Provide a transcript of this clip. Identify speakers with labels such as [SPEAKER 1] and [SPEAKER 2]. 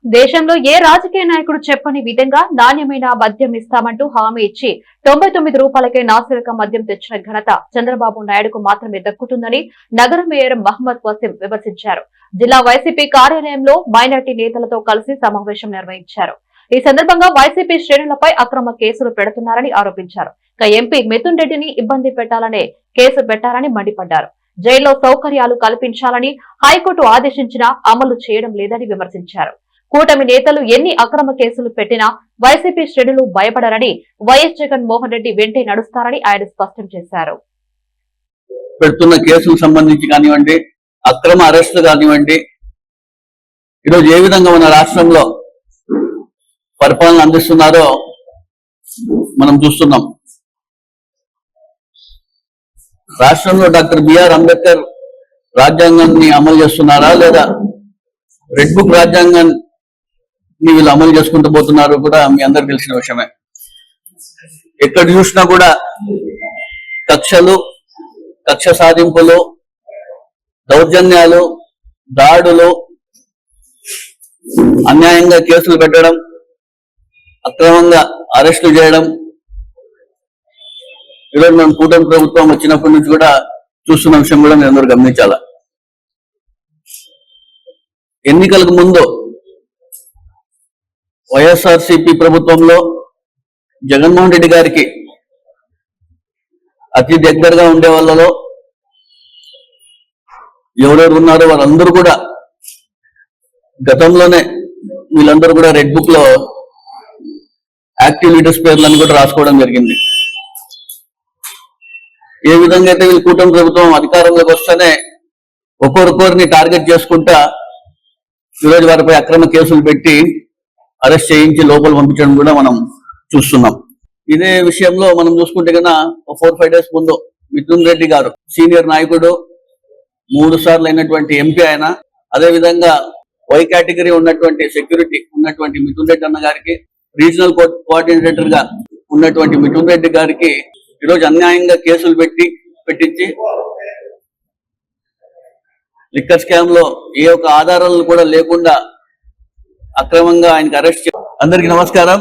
[SPEAKER 1] దేశంలో ఏ రాజకీయ నాయకుడు చెప్పని విధంగా నాణ్యమైన మద్యం ఇస్తామంటూ హామీ ఇచ్చి 99 రూపాయలకే నాసిరకం మద్యం తెచ్చిన ఘనత చంద్రబాబు నాయుడుకు మాత్రమే దక్కుతుందని నగర మేయర్ మహమ్మద్ వసీం విమర్శించారు. జిల్లా వైసీపీ కార్యాలయంలో మైనార్టీ నేతలతో కలిసి సమావేశం నిర్వహించారు. ఈ సందర్భంగా వైసీపీ శ్రేణులపై అక్రమ కేసులు పెడుతున్నారని ఆరోపించారు. ఎంపీ మిథున్ రెడ్డిని ఇబ్బంది పెట్టాలనే కేసు పెట్టారని మండిపడ్డారు. జైల్లో సౌకర్యాలు కల్పించాలని హైకోర్టు ఆదేశించినా అమలు చేయడం లేదని విమర్శించారు. కూటమి నేతలు ఎన్ని అక్రమ కేసులు పెట్టినా వైసీపీ శ్రేణులు భయపడరని వైఎస్ జగన్ మోహన్ రెడ్డి వెంటే నడుస్తారని ఆయన స్పష్టం చేశారు.
[SPEAKER 2] పెడుతున్న కేసులు సంబంధించి కానివ్వండి, అక్రమ అరెస్టులు కానివ్వండి, ఈరోజు ఏ విధంగా మన రాష్ట్రంలో పరిపాలన అందిస్తున్నారో మనం చూస్తున్నాం. రాష్ట్రంలో డాక్టర్ బిఆర్ అంబేద్కర్ రాజ్యాంగాన్ని అమలు చేస్తున్నారా లేదా రెడ్ బుక్ రాజ్యాంగాన్ని వీళ్ళు అమలు చేసుకుంటూ పోతున్నారు కూడా మీ అందరికి తెలిసిన విషయమే. ఎక్కడ చూసినా కూడా కక్షలు, కక్ష సాధింపులు, దౌర్జన్యాలు, దాడులు, అన్యాయంగా కేసులు పెట్టడం, అక్రమంగా అరెస్టులు చేయడం ఈరోజు మనం కూటమి ప్రభుత్వం వచ్చినప్పటి నుంచి కూడా చూస్తున్న విషయం కూడా మీరు అందరూ గమనించాల. ఎన్నికలకు ముందు వైఎస్ఆర్సీపీ ప్రభుత్వంలో జగన్మోహన్ రెడ్డి గారికి అతి దగ్గరగా ఉండే వాళ్ళలో ఎవరెవరు ఉన్నారో వాళ్ళందరూ కూడా గతంలోనే వీళ్ళందరూ కూడా రెడ్ బుక్ లో యాక్టివ్ లీడర్స్ పేర్లను కూడా రాసుకోవడం జరిగింది. ఏ విధంగా అయితే వీళ్ళు కూటమి ప్రభుత్వం అధికారంలోకి వస్తేనే ఒక్కొక్కరిని టార్గెట్ చేసుకుంటా ఈరోజు వారిపై అక్రమ కేసులు పెట్టి అరెస్ట్ చేయించి లోపల పంపించడం కూడా మనం చూస్తున్నాం. ఇదే విషయంలో మనం చూసుకుంటే కన్నా 4-5 డేస్ ముందు మిథున్ రెడ్డి గారు సీనియర్ నాయకుడు, 3 సార్లు అయినటువంటి ఎంపీ ఆయన, అదే విధంగా వై కేటగిరీ ఉన్నటువంటి సెక్యూరిటీ ఉన్నటువంటి మిథున్ రెడ్డి అన్న గారికి, రీజనల్ కోఆర్డినేటర్ గా ఉన్నటువంటి మిథున్ రెడ్డి గారికి ఈరోజు అన్యాయంగా కేసులు పెట్టించి లిక్కర్ స్కామ్ లో ఏ ఒక్క ఆధారాలు కూడా లేకుండా అక్రమంగా ఆయనకు అరెస్ట్ అందరికీ నమస్కారం.